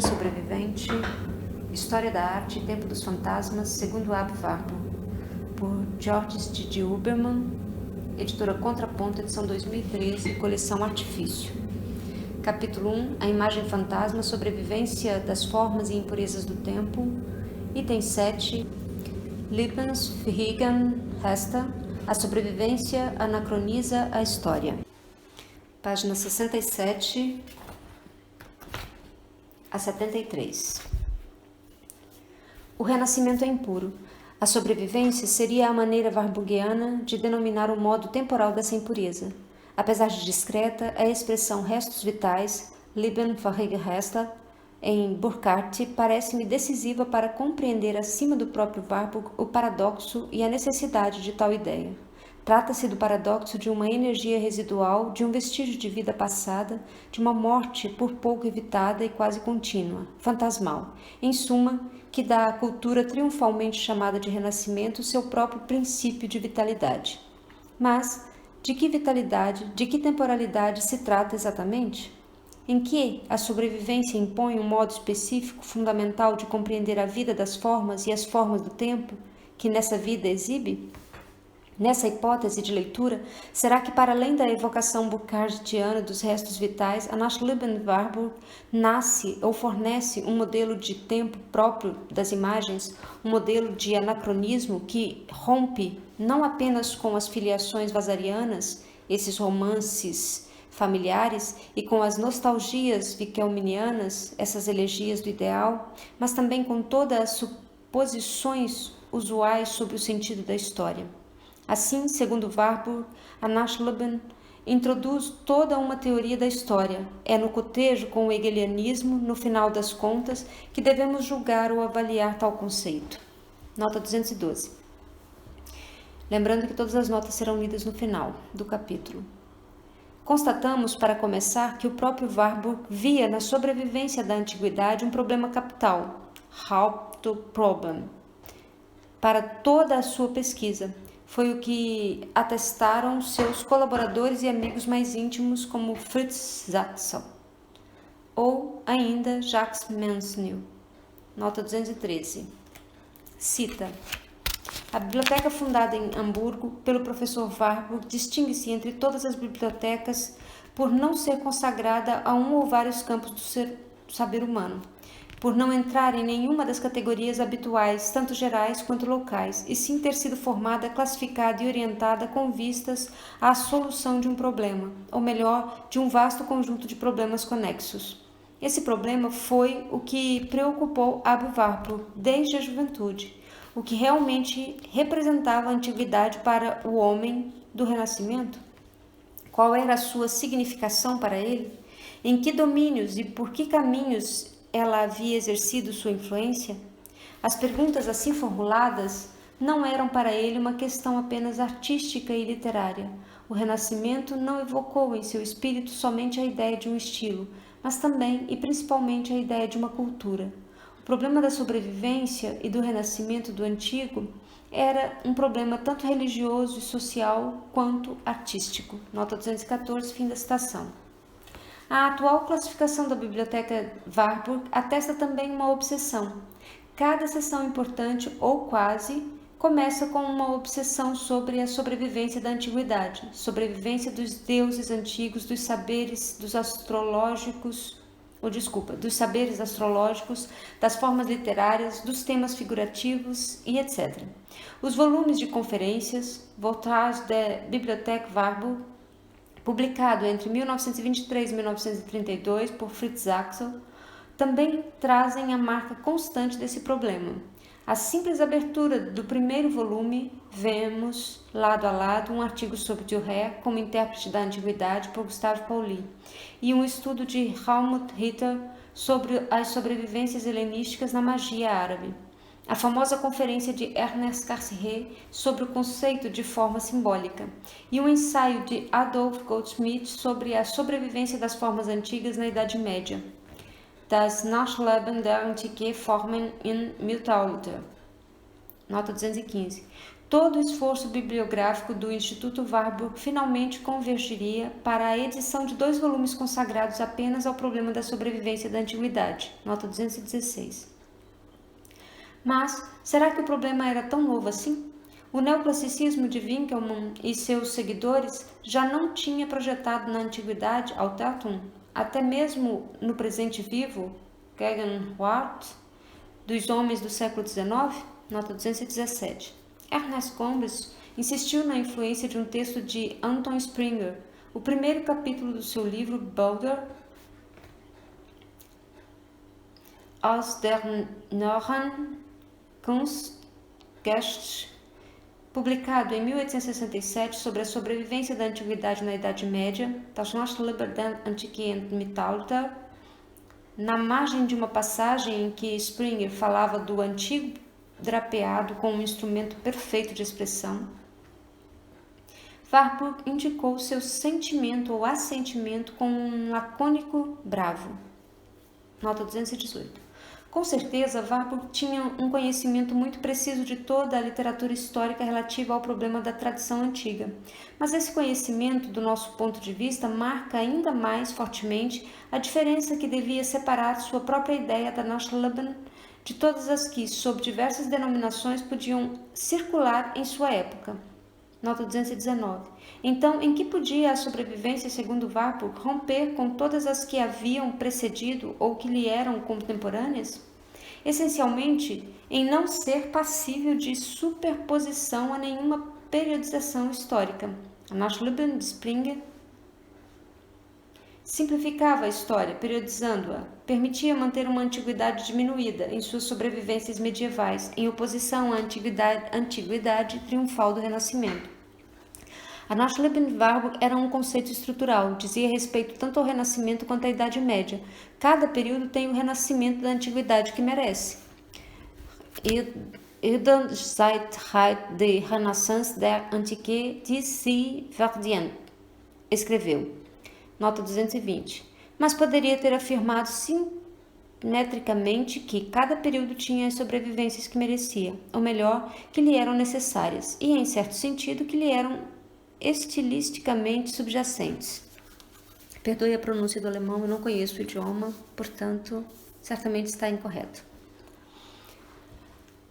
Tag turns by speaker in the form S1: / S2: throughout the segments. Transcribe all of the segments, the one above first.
S1: Sobrevivente, História da Arte e Tempo dos Fantasmas, segundo Ab Warburg, por Georges de Huberman, editora Contraponto, edição 2013, coleção Artifício. Capítulo 1, A Imagem Fantasma, Sobrevivência das Formas e Impurezas do Tempo. Item 7, Lebensverhegen Resta, A Sobrevivência Anacroniza a História. Página 67 a 73. O renascimento é impuro. A sobrevivência seria a maneira warburgiana de denominar o modo temporal dessa impureza. Apesar de discreta, a expressão restos vitais, Lebensverhegen Resta, em Burckhardt, parece-me decisiva para compreender acima do próprio Warburg o paradoxo e a necessidade de tal ideia. Trata-se do paradoxo de uma energia residual, de um vestígio de vida passada, de uma morte por pouco evitada e quase contínua, fantasmal, em suma, que dá à cultura triunfalmente chamada de renascimento seu próprio princípio de vitalidade. Mas, de que vitalidade, de que temporalidade se trata exatamente? Em que a sobrevivência impõe um modo específico, fundamental de compreender a vida das formas e as formas do tempo, que nessa vida exibe? Nessa hipótese de leitura, será que para além da evocação burckhardiana dos restos vitais, a Nachleben Warburg nasce ou fornece um modelo de tempo próprio das imagens, um modelo de anacronismo que rompe não apenas com as filiações vasarianas, esses romances familiares, e com as nostalgias winckelmannianas, essas elegias do ideal, mas também com todas as suposições usuais sobre o sentido da história. Assim, segundo Warburg, a Nachleben introduz toda uma teoria da história. É no cotejo com o hegelianismo, no final das contas, que devemos julgar ou avaliar tal conceito. Nota 212. Lembrando que todas as notas serão lidas no final do capítulo. Constatamos, para começar, que o próprio Warburg via na sobrevivência da antiguidade um problema capital, Hauptproblem, para toda a sua pesquisa. Foi o que atestaram seus colaboradores e amigos mais íntimos, como Fritz Saxel, ou ainda Jacques Manson. Nota 213. Cita: a biblioteca fundada em Hamburgo pelo professor Warburg distingue-se entre todas as bibliotecas por não ser consagrada a um ou vários campos do saber humano, por não entrar em nenhuma das categorias habituais, tanto gerais quanto locais, e sim ter sido formada, classificada e orientada com vistas à solução de um problema, ou melhor, de um vasto conjunto de problemas conexos. Esse problema foi o que preocupou Ab Warburg desde a juventude, o que realmente representava a antiguidade para o homem do Renascimento. Qual era a sua significação para ele? Em que domínios e por que caminhos ela havia exercido sua influência? As perguntas assim formuladas não eram para ele uma questão apenas artística e literária. O Renascimento não evocou em seu espírito somente a ideia de um estilo, mas também e principalmente a ideia de uma cultura. O problema da sobrevivência e do renascimento do antigo era um problema tanto religioso e social quanto artístico. Nota 214, fim da citação. A atual classificação da Biblioteca Warburg atesta também uma obsessão. Cada sessão importante, ou quase, começa com uma obsessão sobre a sobrevivência da antiguidade, sobrevivência dos deuses antigos, dos saberes astrológicos, das formas literárias, dos temas figurativos e etc. Os volumes de conferências, Voltage der Bibliothek Warburg, publicado entre 1923 e 1932 por Fritz Saxel, também trazem a marca constante desse problema. A simples abertura do primeiro volume, vemos, lado a lado, um artigo sobre Dürer como intérprete da antiguidade por Gustave Pauli e um estudo de Helmut Ritter sobre as sobrevivências helenísticas na magia árabe. A famosa conferência de Ernest Cassirer sobre o conceito de forma simbólica e um ensaio de Adolf Goldschmidt sobre a sobrevivência das formas antigas na Idade Média, Das Nachleben der Antike Formen in Mittelalter. Nota 215. todo o esforço bibliográfico do Instituto Warburg finalmente convergiria para a edição de 2 volumes consagrados apenas ao problema da sobrevivência da antiguidade, nota 216. Mas, será que o problema era tão novo assim? O neoclassicismo de Winckelmann e seus seguidores já não tinha projetado na antiguidade Altertum, até mesmo no presente vivo, Gegenwart, dos homens do século XIX, nota 217. Ernest Gombrich insistiu na influência de um texto de Anton Springer, o primeiro capítulo do seu livro Bilder aus der neuen Kunstgeschichte, publicado em 1867 sobre a sobrevivência da antiguidade na Idade Média, Das Nachleben der Antike im Mittelalter. Na margem de uma passagem em que Springer falava do antigo drapeado como um instrumento perfeito de expressão, Warburg indicou seu sentimento ou assentimento com um lacônico bravo. Nota 218. Com certeza, Warburg tinha um conhecimento muito preciso de toda a literatura histórica relativa ao problema da tradição antiga. Mas esse conhecimento, do nosso ponto de vista, marca ainda mais fortemente a diferença que devia separar sua própria ideia da Nachleben de todas as que, sob diversas denominações, podiam circular em sua época. Nota 219. Então, em que podia a sobrevivência, segundo Warburg, romper com todas as que haviam precedido ou que lhe eram contemporâneas? Essencialmente, em não ser passível de superposição a nenhuma periodização histórica. A Nachleben de Springer simplificava a história, periodizando-a, permitia manter uma antiguidade diminuída em suas sobrevivências medievais, em oposição à antiguidade triunfal do Renascimento. A Nachleben Warburg era um conceito estrutural, dizia respeito tanto ao Renascimento quanto à Idade Média. Cada período tem o renascimento da antiguidade que merece. Zeit de Renaissance der Antike, die sie verdient, escreveu. Nota 220. Mas poderia ter afirmado simetricamente que cada período tinha as sobrevivências que merecia, ou melhor, que lhe eram necessárias, e, em certo sentido, que lhe eram estilisticamente subjacentes. Perdoe a pronúncia do alemão, eu não conheço o idioma, portanto, certamente está incorreto.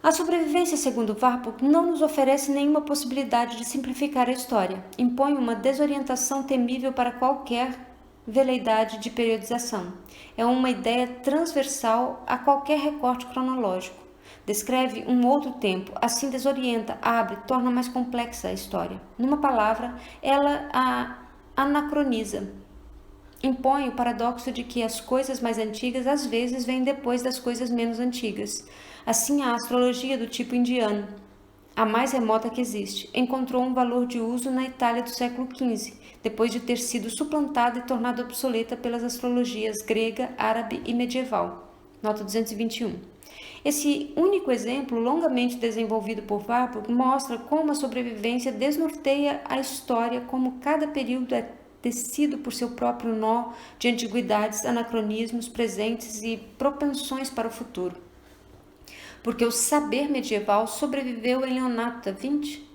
S1: A sobrevivência, segundo Warburg, não nos oferece nenhuma possibilidade de simplificar a história. Impõe uma desorientação temível para qualquer veleidade de periodização. É uma ideia transversal a qualquer recorte cronológico. Descreve um outro tempo, assim desorienta, abre, torna mais complexa a história. Numa palavra, ela a anacroniza. Impõe o paradoxo de que as coisas mais antigas às vezes vêm depois das coisas menos antigas. Assim, a astrologia do tipo indiano, a mais remota que existe, encontrou um valor de uso na Itália do século XV, depois de ter sido suplantada e tornada obsoleta pelas astrologias grega, árabe e medieval. Nota 221. Esse único exemplo, longamente desenvolvido por Warburg, mostra como a sobrevivência desnorteia a história, como cada período é tecido por seu próprio nó de antiguidades, anacronismos, presentes e propensões para o futuro. Porque o saber medieval sobreviveu em Leonardo da Vinci?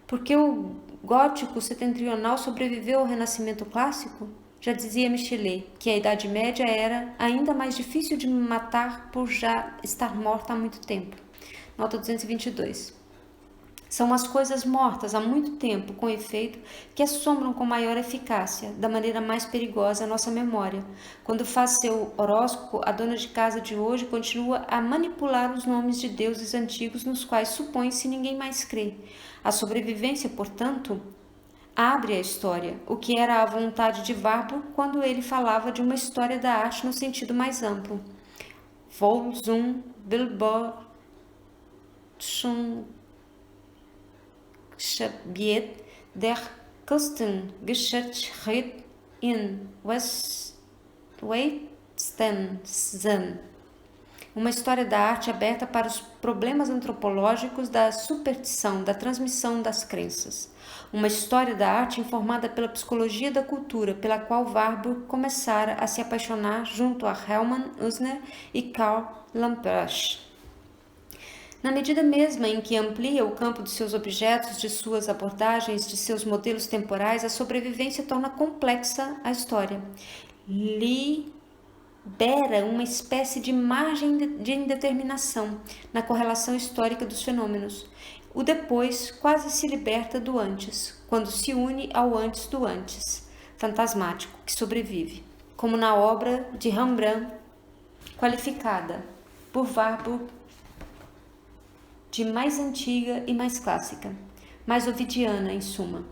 S1: Porque o gótico setentrional sobreviveu ao Renascimento clássico? Já dizia Michelet que a Idade Média era ainda mais difícil de matar por já estar morta há muito tempo. Nota 222. São as coisas mortas há muito tempo, com efeito, que assombram com maior eficácia, da maneira mais perigosa, a nossa memória. Quando faz seu horóscopo, a dona de casa de hoje continua a manipular os nomes de deuses antigos nos quais supõe-se ninguém mais crê. A sobrevivência, portanto, abre a história, o que era a vontade de Warburg quando ele falava de uma história da arte no sentido mais amplo. Wohl zum Bildbildschung Gebiet der Kunstgeschichte in Westensee. Uma história da arte aberta para os problemas antropológicos da superstição, da transmissão das crenças. Uma história da arte informada pela psicologia da cultura, pela qual Warburg começara a se apaixonar junto a Hermann Usner e Karl Lamprecht. Na medida mesma em que amplia o campo de seus objetos, de suas abordagens, de seus modelos temporais, a sobrevivência torna complexa a história. Libera uma espécie de margem de indeterminação na correlação histórica dos fenômenos. O depois quase se liberta do antes, quando se une ao antes do antes, fantasmático, que sobrevive, como na obra de Rembrandt, qualificada por Warburg de mais antiga e mais clássica, mais ovidiana, em suma,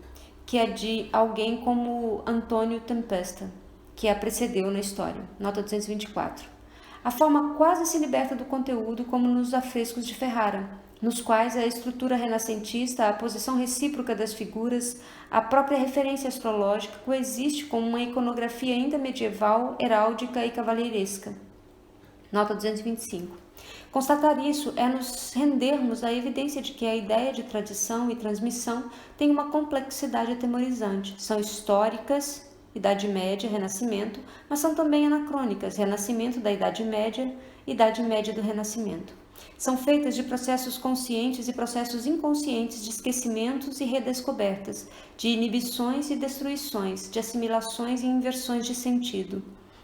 S1: que é de alguém como Antônio Tempesta, que a precedeu na história, nota 224. A forma quase se liberta do conteúdo, como nos afrescos de Ferrara, nos quais a estrutura renascentista, a posição recíproca das figuras, a própria referência astrológica coexiste com uma iconografia ainda medieval, heráldica e cavalheiresca. Nota 225. Constatar isso é nos rendermos à evidência de que a ideia de tradição e transmissão tem uma complexidade atemorizante. São históricas, Idade Média, Renascimento, mas são também anacrônicas, Renascimento da Idade Média, Idade Média do Renascimento. São feitas de processos conscientes e processos inconscientes de esquecimentos e redescobertas, de inibições e destruições, de assimilações e inversões de sentido,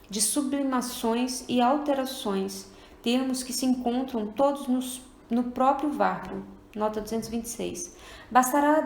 S1: de sublimações e alterações, termos que se encontram todos no próprio Warburg, nota 226. Bastará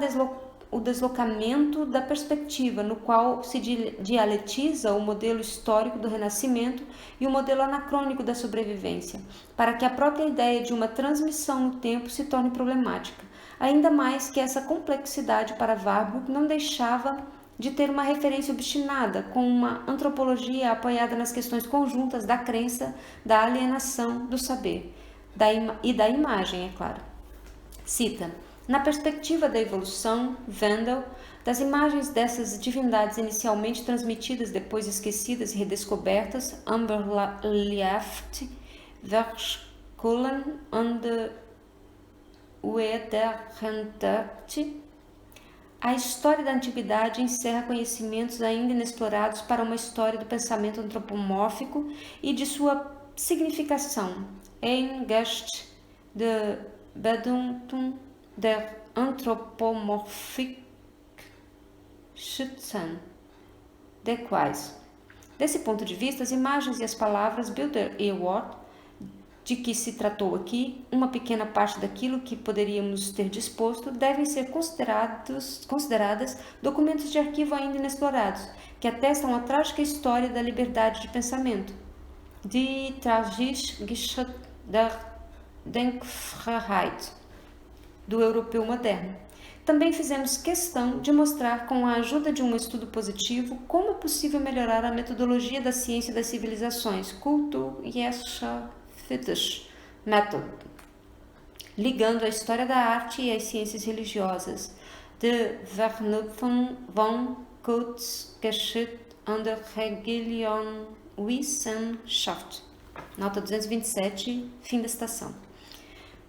S1: o deslocamento da perspectiva no qual se dialetiza o modelo histórico do Renascimento e o modelo anacrônico da sobrevivência, para que a própria ideia de uma transmissão no tempo se torne problemática, ainda mais que essa complexidade para Warburg não deixava de ter uma referência obstinada com uma antropologia apoiada nas questões conjuntas da crença, da alienação, do saber e da imagem, é claro. Cita: na perspectiva da evolução, Wendel, das imagens dessas divindades inicialmente transmitidas, depois esquecidas e redescobertas, Amberlieft, Verschollen und Wiederentdeckt, a história da antiguidade encerra conhecimentos ainda inexplorados para uma história do pensamento antropomórfico e de sua significação. Ein Gest de Bedeutung der Anthropomorphik schützen, de quais. Desse ponto de vista, as imagens e as palavras Bilder e Wort, de que se tratou aqui, uma pequena parte daquilo que poderíamos ter disposto, devem ser consideradas documentos de arquivo ainda inexplorados, que atestam a trágica história da liberdade de pensamento, Die tragische Geschichte der Denkfreiheit, do europeu moderno. Também fizemos questão de mostrar, com a ajuda de um estudo positivo, como é possível melhorar a metodologia da ciência das civilizações, Method, ligando a história da arte e as ciências religiosas, de Verknüpfung von Kunstgeschichte und der Religionswissenschaft. Nota 227, fim da citação.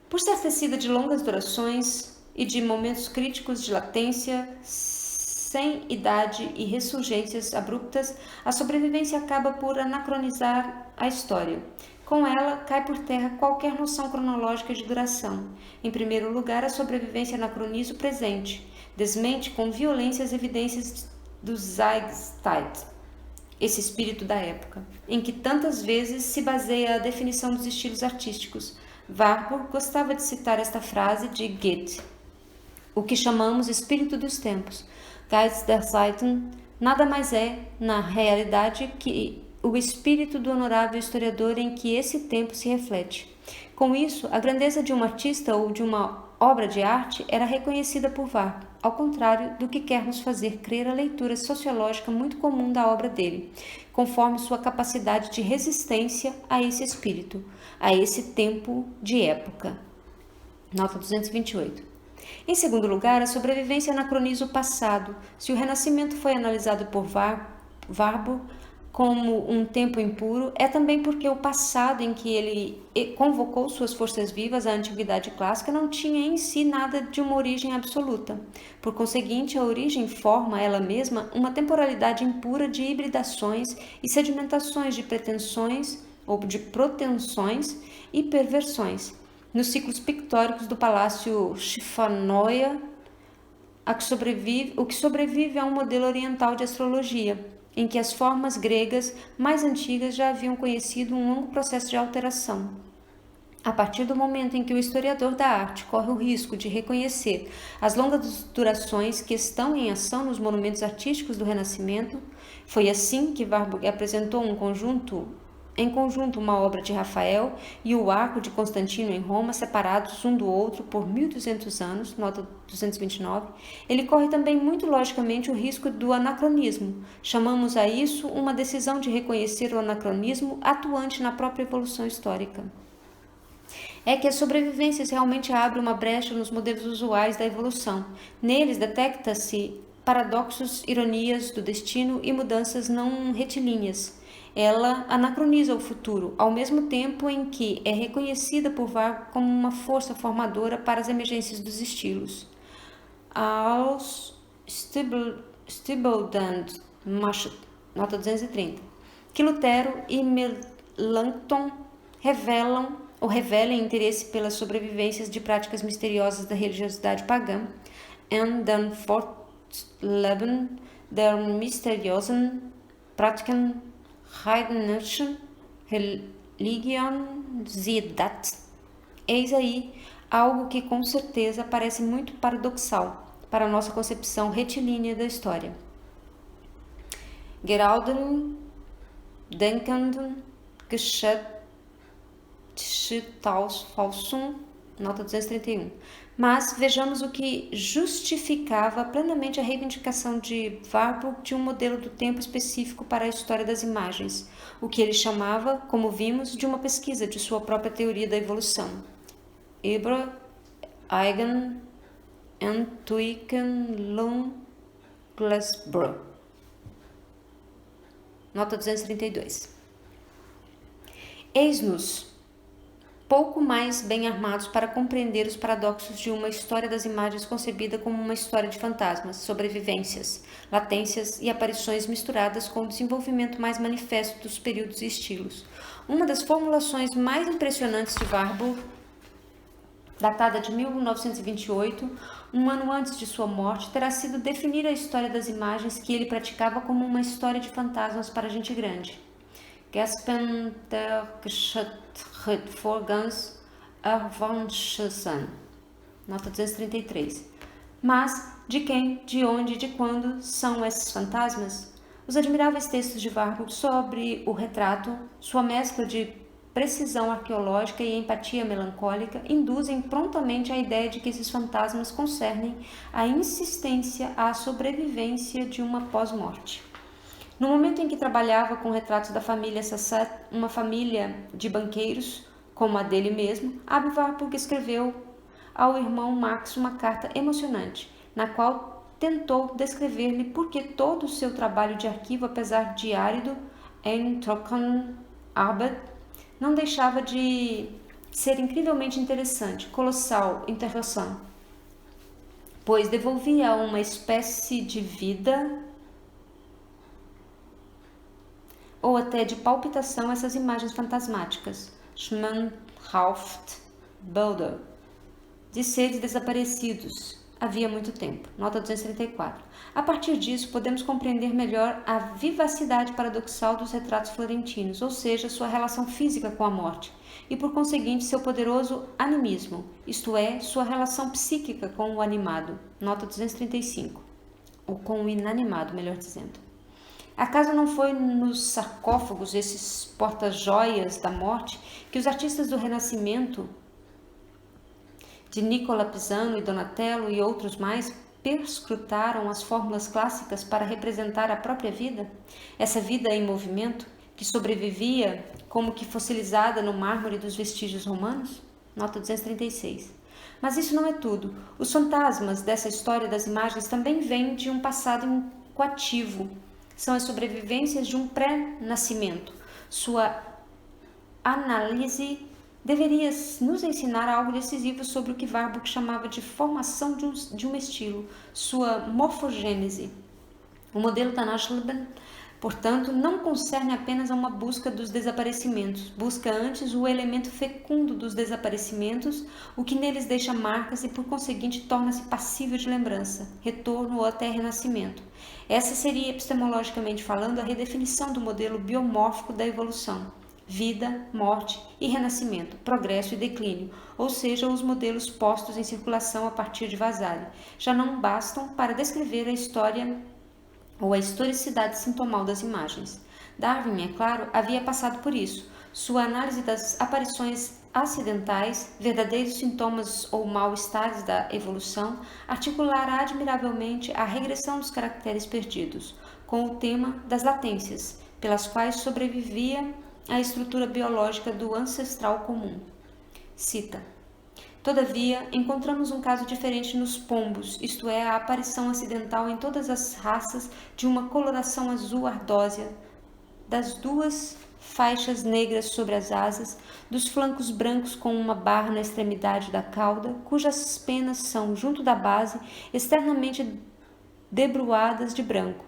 S1: Por ser tecida de longas durações e de momentos críticos de latência, sem idade e ressurgências abruptas, a sobrevivência acaba por anacronizar a história. Com ela, cai por terra qualquer noção cronológica de duração. Em primeiro lugar, a sobrevivência anacroniza o presente, desmente com violência as evidências do Zeitgeist, esse espírito da época, em que tantas vezes se baseia a definição dos estilos artísticos. Warburg gostava de citar esta frase de Goethe: o que chamamos espírito dos tempos, Geist der Zeiten, nada mais é, na realidade, que o espírito do honorável historiador em que esse tempo se reflete. Com isso, a grandeza de um artista ou de uma obra de arte era reconhecida por Warburg, ao contrário do que quer nos fazer crer a leitura sociológica muito comum da obra dele, conforme sua capacidade de resistência a esse espírito, a esse tempo de época. Nota 228. Em segundo lugar, a sobrevivência anacroniza o passado. Se o Renascimento foi analisado por Warburg como um tempo impuro, é também porque o passado em que ele convocou suas forças vivas à antiguidade clássica não tinha em si nada de uma origem absoluta. Por conseguinte, a origem forma ela mesma uma temporalidade impura de hibridações e sedimentações de pretensões ou de protensões e perversões. nos ciclos pictóricos do Palácio Chiffanoia, o que sobrevive a um modelo oriental de astrologia, em que as formas gregas mais antigas já haviam conhecido um longo processo de alteração. A partir do momento em que o historiador da arte corre o risco de reconhecer as longas durações que estão em ação nos monumentos artísticos do Renascimento, foi assim que Warburg apresentou em conjunto uma obra de Rafael e o Arco de Constantino em Roma, separados um do outro por 1200 anos, nota 229, ele corre também muito logicamente o risco do anacronismo. Chamamos a isso uma decisão de reconhecer o anacronismo atuante na própria evolução histórica. É que as sobrevivências realmente abrem uma brecha nos modelos usuais da evolução. Neles detecta-se paradoxos, ironias do destino e mudanças não retilíneas. Ela anacroniza o futuro, ao mesmo tempo em que é reconhecida por Warburg como uma força formadora para as emergências dos estilos. Aos Stibeldand, nota 230, que Lutero e Melanchthon revelem interesse pelas sobrevivências de práticas misteriosas da religiosidade pagã, und dann Fortleben der mysteriösen Praktiken heidnischer Religiosidad. Eis aí algo que com certeza parece muito paradoxal para a nossa concepção retilínea da história. Geraldum denkenden Geschichtsauffassung, nota 231. Mas vejamos o que justificava plenamente a reivindicação de Warburg de um modelo do tempo específico para a história das imagens, o que ele chamava, como vimos, de uma pesquisa de sua própria teoria da evolução. Über eigen Entwicklung Glasbro. Nota 232. Eis-nos pouco mais bem armados para compreender os paradoxos de uma história das imagens concebida como uma história de fantasmas, sobrevivências, latências e aparições misturadas com o desenvolvimento mais manifesto dos períodos e estilos. Uma das formulações mais impressionantes de Warburg, datada de 1928, um ano antes de sua morte, terá sido definir a história das imagens que ele praticava como uma história de fantasmas para gente grande. Gespen der Geschichtvorgangs Erwachsen, nota 233. Mas de quem, de onde e de quando são esses fantasmas? Os admiráveis textos de Warburg sobre o retrato, sua mescla de precisão arqueológica e empatia melancólica induzem prontamente a ideia de que esses fantasmas concernem a insistência à sobrevivência de uma pós-morte. No momento em que trabalhava com retratos da família Sassat, uma família de banqueiros, como a dele mesmo, Abbe Warburg escreveu ao irmão Max uma carta emocionante, na qual tentou descrever-lhe por que todo o seu trabalho de arquivo, apesar de árido, em Trockenarbeit, não deixava de ser incrivelmente interessante, colossal, interessant, pois devolvia a uma espécie de vida ou até de palpitação essas imagens fantasmáticas, Schmannhaft-Bilder, de seres desaparecidos havia muito tempo, nota 234. A partir disso, podemos compreender melhor a vivacidade paradoxal dos retratos florentinos, ou seja, sua relação física com a morte, e por conseguinte seu poderoso animismo, isto é, sua relação psíquica com o animado, nota 235, ou com o inanimado, melhor dizendo. Acaso não foi nos sarcófagos, esses porta-joias da morte, que os artistas do Renascimento, de Nicola Pisano e Donatello e outros mais, perscrutaram as fórmulas clássicas para representar a própria vida? Essa vida em movimento, que sobrevivia como que fossilizada no mármore dos vestígios romanos? Nota 236. Mas isso não é tudo. Os fantasmas dessa história das imagens também vêm de um passado coativo. São as sobrevivências de um pré-nascimento. Sua análise deveria nos ensinar algo decisivo sobre o que Warburg chamava de formação de um estilo, sua morfogênese. O modelo Tanachleben Portanto, não concerne apenas a uma busca dos desaparecimentos, busca antes o elemento fecundo dos desaparecimentos, o que neles deixa marcas e, por conseguinte, torna-se passível de lembrança, retorno ou até renascimento. Essa seria, epistemologicamente falando, a redefinição do modelo biomórfico da evolução. Vida, morte e renascimento, progresso e declínio, ou seja, os modelos postos em circulação a partir de Vasari, já não bastam para descrever a história ou a historicidade sintomal das imagens. Darwin, é claro, havia passado por isso. Sua análise das aparições acidentais, verdadeiros sintomas ou mal-estares da evolução, articulará admiravelmente a regressão dos caracteres perdidos, com o tema das latências, pelas quais sobrevivia a estrutura biológica do ancestral comum. Cita: Todavia, encontramos um caso diferente nos pombos, isto é, a aparição acidental em todas as raças de uma coloração azul ardósia, das duas faixas negras sobre as asas, dos flancos brancos com uma barra na extremidade da cauda, cujas penas são, junto da base, externamente debruadas de branco.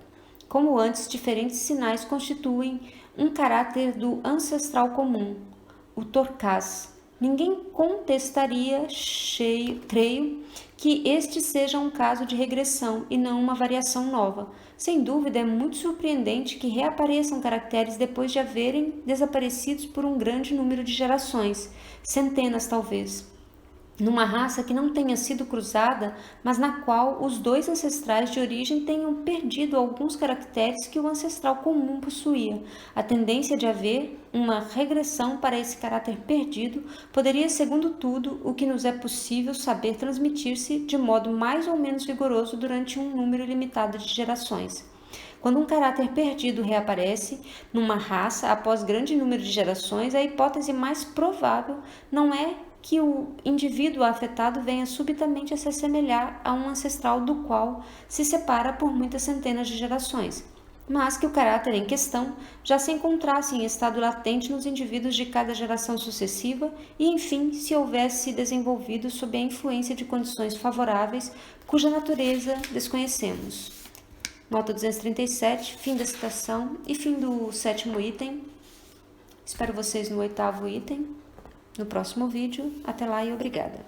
S1: Como antes, diferentes sinais constituem um caráter do ancestral comum, o torcaz. Ninguém contestaria, creio, que este seja um caso de regressão e não uma variação nova. Sem dúvida, é muito surpreendente que reapareçam caracteres depois de haverem desaparecidos por um grande número de gerações, centenas talvez, numa raça que não tenha sido cruzada, mas na qual os dois ancestrais de origem tenham perdido alguns caracteres que o ancestral comum possuía. A tendência de haver uma regressão para esse caráter perdido poderia, segundo tudo, o que nos é possível saber, transmitir-se de modo mais ou menos vigoroso durante um número limitado de gerações. Quando um caráter perdido reaparece numa raça após grande número de gerações, a hipótese mais provável não é que o indivíduo afetado venha subitamente a se assemelhar a um ancestral do qual se separa por muitas centenas de gerações, mas que o caráter em questão já se encontrasse em estado latente nos indivíduos de cada geração sucessiva e, enfim, se houvesse desenvolvido sob a influência de condições favoráveis cuja natureza desconhecemos. Nota 237, fim da citação e fim do 7º item. Espero vocês no 8º item. No próximo vídeo. Até lá e obrigada!